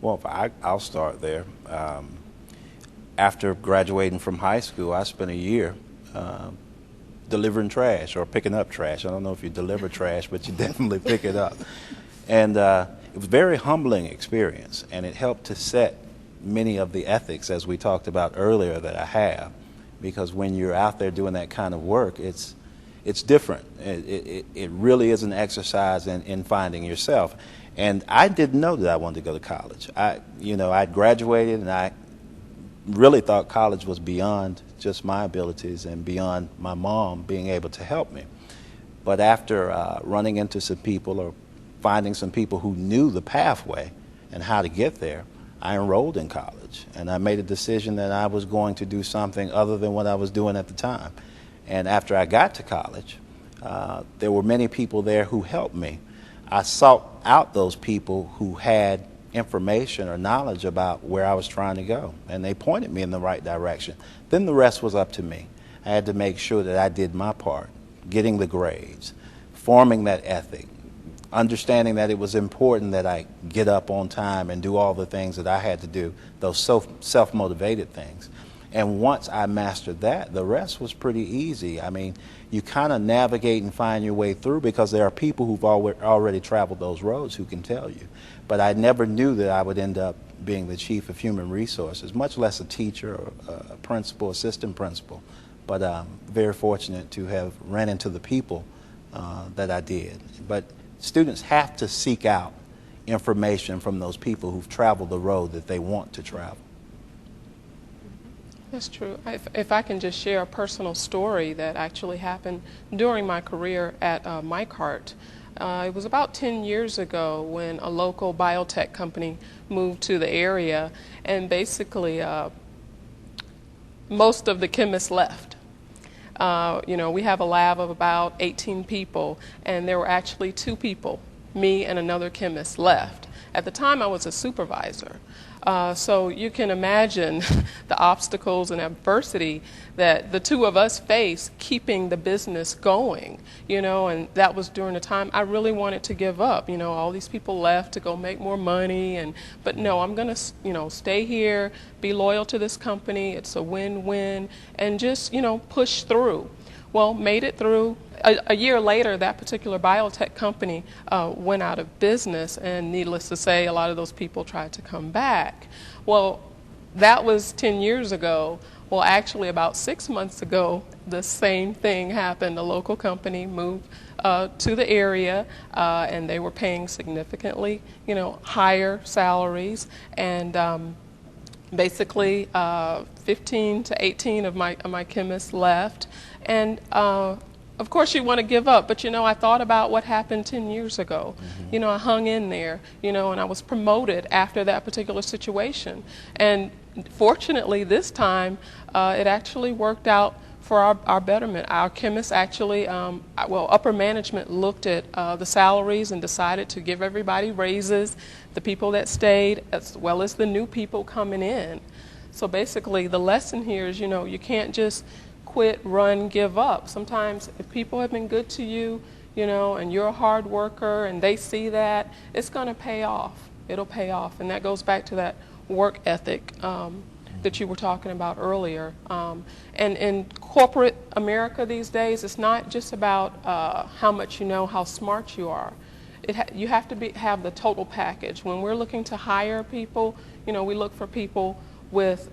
Well, I'll start there. After graduating from high school, I spent a year delivering trash or picking up trash. I don't know if you deliver trash, but you definitely pick it up. And it was a very humbling experience, and it helped to set many of the ethics, as we talked about earlier, that I have. Because when you're out there doing that kind of work, it's different. It really is an exercise in finding yourself. And I didn't know that I wanted to go to college. I'd graduated, and I really thought college was beyond just my abilities and beyond my mom being able to help me. But after running into some people or finding some people who knew the pathway and how to get there, I enrolled in college, and I made a decision that I was going to do something other than what I was doing at the time. And after I got to college, there were many people there who helped me. I sought out those people who had information or knowledge about where I was trying to go, and they pointed me in the right direction. Then the rest was up to me. I had to make sure that I did my part, getting the grades, forming that ethic, understanding that it was important that I get up on time and do all the things that I had to do, those self-motivated things. And once I mastered that, the rest was pretty easy. I mean, you kind of navigate and find your way through because there are people who've already traveled those roads who can tell you. But I never knew that I would end up being the chief of human resources, much less a teacher or a principal, assistant principal. But I'm very fortunate to have ran into the people that I did. But students have to seek out information from those people who've traveled the road that they want to travel. That's true. If I can just share a personal story that actually happened during my career at Mike Hart. It was about 10 years ago when a local biotech company moved to the area, and basically most of the chemists left. We have a lab of about 18 people, and there were actually 2 people, me and another chemist, left. At the time, I was a supervisor. So you can imagine the obstacles and adversity that the 2 of us faced keeping the business going, and that was during a time I really wanted to give up. All these people left to go make more money, but no, I'm going to, stay here, be loyal to this company. It's a win-win, and just, push through. Well, made it through. A year later, that particular biotech company went out of business, and needless to say, a lot of those people tried to come back. Well, that was 10 years ago. Well, actually, about 6 months ago, the same thing happened. A local company moved to the area, and they were paying significantly, higher salaries, and basically 15 to 18 of my chemists left, and of course you want to give up, but I thought about what happened 10 years ago. Mm-hmm. I hung in there, and I was promoted after that particular situation. And fortunately this time it actually worked out for our betterment. Our chemists actually, upper management looked at the salaries and decided to give everybody raises, the people that stayed as well as the new people coming in. So basically the lesson here is, you can't just quit, run, give up. Sometimes if people have been good to you, and you're a hard worker and they see that, it's going to pay off. It'll pay off. And that goes back to that work ethic that you were talking about earlier. And in corporate America these days, it's not just about how much you know, how smart you are. You have to have the total package. When we're looking to hire people, we look for people with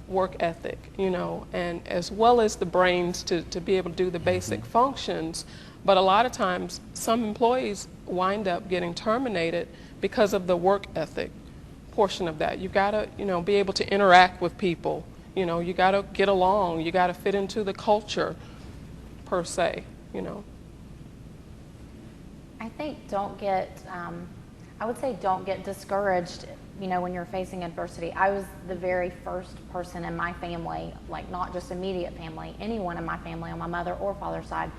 work ethic, and as well as the brains to be able to do the basic functions. But a lot of times, some employees wind up getting terminated because of the work ethic portion of that. You've got to, be able to interact with people. You got to get along. You got to fit into the culture, per se. I think I would say don't get discouraged when you're facing adversity. I was the very first person in my family, like not just immediate family, anyone in my family on my mother or father's side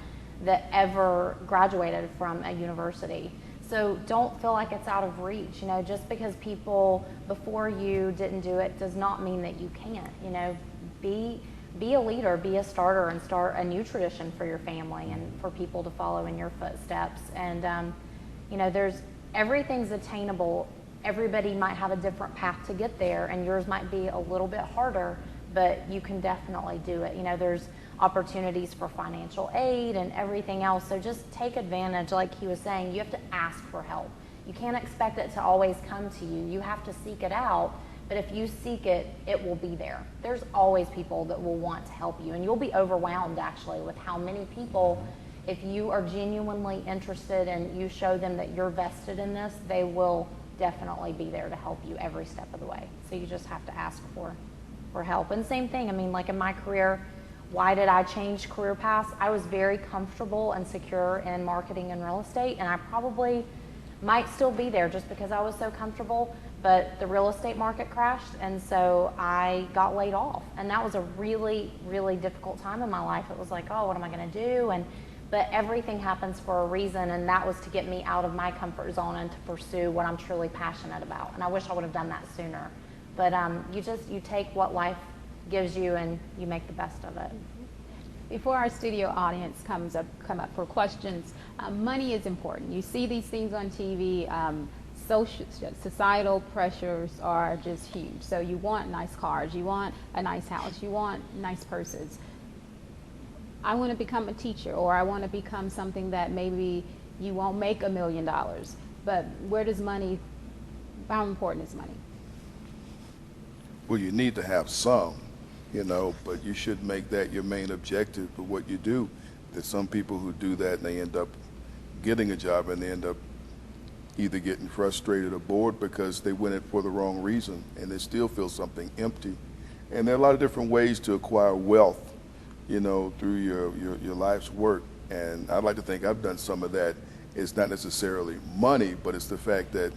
that ever graduated from a university. So don't feel like it's out of reach. Just because people before you didn't do it does not mean that you can't. Be a leader, be a starter, and start a new tradition for your family and for people to follow in your footsteps. And everything's attainable everybody might have a different path to get there, and yours might be a little bit harder, but you can definitely do it. You know, there's opportunities for financial aid and everything else, so just take advantage. Like he was saying, you have to ask for help. You can't expect it to always come to you. You have to seek it out, but if you seek it, it will be there. There's always people that will want to help you, and you'll be overwhelmed actually with how many people, if you are genuinely interested and you show them that you're vested in this, they will definitely be there to help you every step of the way. So you just have to ask for help. And same thing, I mean, like in my career, why did I change career paths? I was very comfortable and secure in marketing and real estate, and I probably might still be there just because I was so comfortable, but the real estate market crashed, and so I got laid off. And that was a really, really difficult time in my life. It was like, oh, what am I gonna do? But everything happens for a reason, and that was to get me out of my comfort zone and to pursue what I'm truly passionate about. And I wish I would have done that sooner. But you take what life gives you and you make the best of it. Before our studio audience come up for questions, money is important. You see these things on TV. Societal pressures are just huge. So you want nice cars, you want a nice house, you want nice purses. I want to become a teacher, or I want to become something that maybe you won't make $1 million. But where does money, how important is money? Well, you need to have some, you know, but you should make that your main objective of what you do. There's some people who do that and they end up getting a job and they end up either getting frustrated or bored because they went it for the wrong reason and they still feel something empty. And there are a lot of different ways to acquire wealth, you know, through your life's work. And I'd like to think I've done some of that. It's not necessarily money, but it's the fact that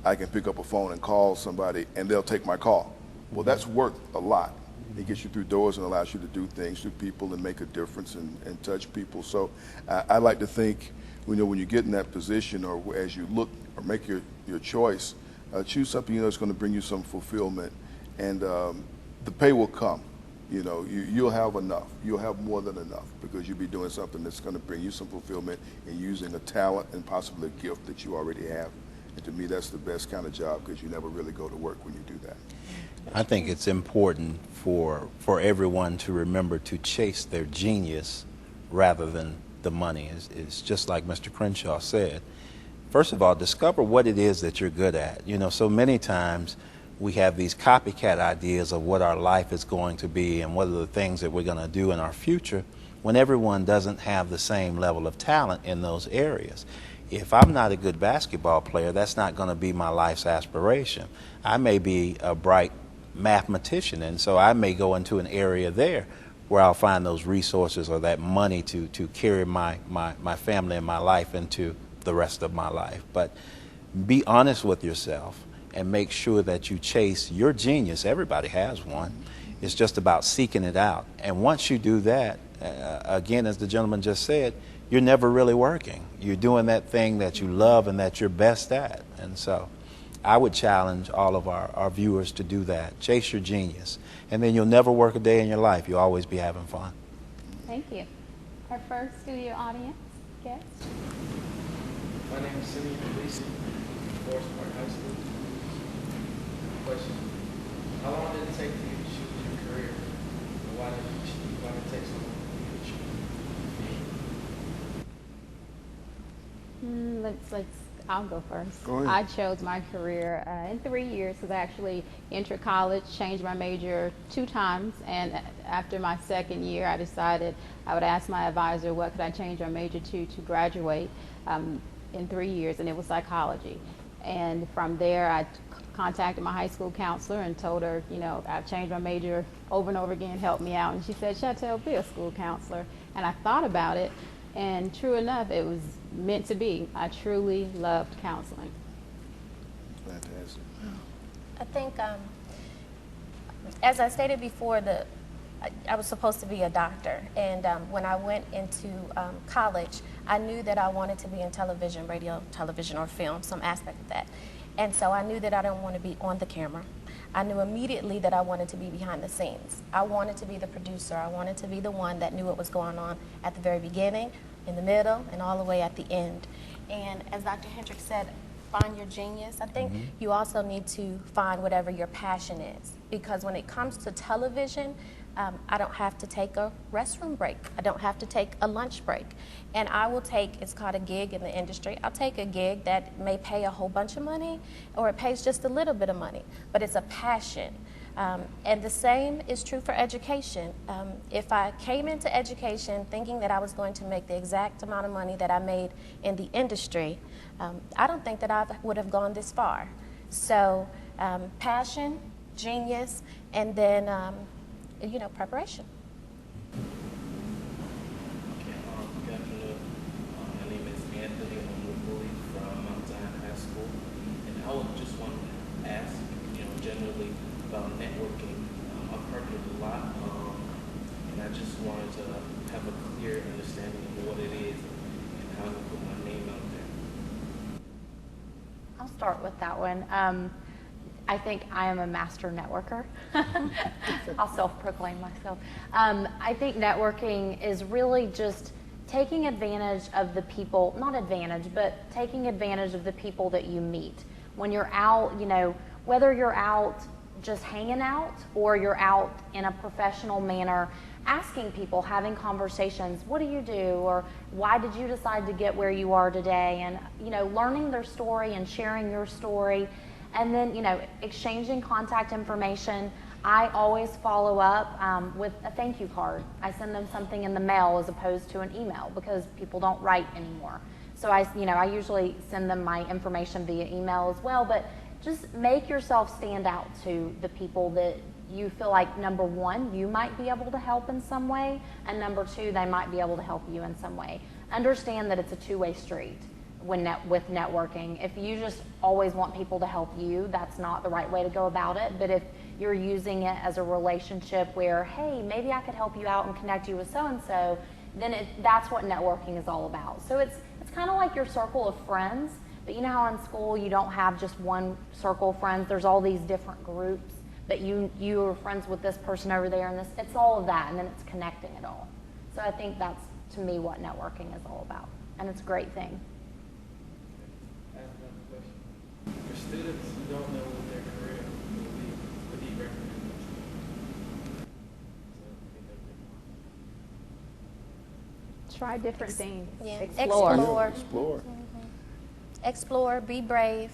I can pick up a phone and call somebody and they'll take my call. Well, that's worth a lot. It gets you through doors and allows you to do things through people and make a difference and touch people. So I like to think, you know, when you get in that position or as you look or make your choice, choose something, you know, that's going to bring you some fulfillment, and the pay will come. You know, you'll have enough. You'll have more than enough because you'll be doing something that's going to bring you some fulfillment and using a talent and possibly a gift that you already have. And to me, that's the best kind of job because you never really go to work when you do that. I think it's important for everyone to remember to chase their genius rather than the money. It's just like Mr. Crenshaw said. First of all, discover what it is that you're good at. You know, so many times we have these copycat ideas of what our life is going to be and what are the things that we're going to do in our future when everyone doesn't have the same level of talent in those areas. If I'm not a good basketball player, that's not going to be my life's aspiration. I may be a bright mathematician, and so I may go into an area there where I'll find those resources or that money to carry my family and my life into the rest of my life. But be honest with yourself and make sure that you chase your genius. Everybody has one. It's just about seeking it out. And once you do that, again, as the gentleman just said, you're never really working. You're doing that thing that you love and that you're best at. And so I would challenge all of our viewers to do that. Chase your genius. And then you'll never work a day in your life. You'll always be having fun. Thank you. Our first studio audience guest. My name is Simeon Felice, Forest Park High School. Question: how long did it take for you to choose your career? And why did it take so long for you to choose? I'll go first. Go ahead. I chose my career in 3 years because I actually entered college, changed my major 2 times, and after my second year, I decided I would ask my advisor what could I change my major to graduate in 3 years, and it was psychology. And from there, I contacted my high school counselor and told her, you know, I've changed my major over and over again, help me out. And she said, Chantel, be a school counselor. And I thought about it, and true enough, it was meant to be. I truly loved counseling. Fantastic. I think, as I stated before, I was supposed to be a doctor, and when I went into college, I knew that I wanted to be in television, radio, television, or film, some aspect of that. And so I knew that I didn't want to be on the camera. I knew immediately that I wanted to be behind the scenes. I wanted to be the producer. I wanted to be the one that knew what was going on at the very beginning, in the middle, and all the way at the end. And as Dr. Hendricks said, find your genius. I think you also need to find whatever your passion is. Because when it comes to television, I don't have to take a restroom break. I don't have to take a lunch break. And I will take, it's called a gig in the industry, I'll take a gig that may pay a whole bunch of money or it pays just a little bit of money, but it's a passion. And the same is true for education. If I came into education thinking that I was going to make the exact amount of money that I made in the industry, I don't think that I would have gone this far. So passion, genius, and then preparation. Okay, good afternoon. My name is Anthony. I'm a bully from Mount Zion High School. And I would just want to ask, generally about networking. I've heard it a lot, and I just wanted to have a clear understanding of what it is and how to put my name out there. I'll start with that one. I think I am a master networker. I'll self-proclaim myself. I think networking is really just taking advantage of the people, not advantage, but taking advantage of the people that you meet. When you're out, whether you're out just hanging out or you're out in a professional manner, asking people, having conversations, what do you do, or why did you decide to get where you are today, and learning their story and sharing your story. And then, exchanging contact information. I always follow up with a thank you card. I send them something in the mail as opposed to an email because people don't write anymore. So I usually send them my information via email as well. But just make yourself stand out to the people that you feel like, number one, you might be able to help in some way, and number two, they might be able to help you in some way. Understand that it's a two-way street. With networking, if you just always want people to help you, that's not the right way to go about it. But if you're using it as a relationship where, hey, maybe I could help you out and connect you with so-and-so, then that's what networking is all about. So it's kind of like your circle of friends, but you know how in school you don't have just one circle of friends, there's all these different groups, but you are friends with this person over there, and it's all of that, and then it's connecting it all. So I think that's, to me, what networking is all about, and it's a great thing. For students who don't know what their career will be, what do you recommend? Try different things. Yeah. Explore. Explore. Explore, be brave.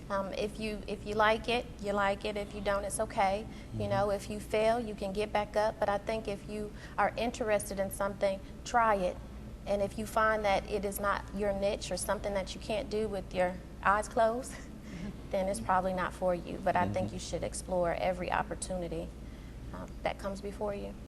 If you like it, you like it. If you don't, it's okay. If you fail, you can get back up. But I think if you are interested in something, try it. And if you find that it is not your niche or something that you can't do with your eyes closed, then it's probably not for you. But I think you should explore every opportunity that comes before you.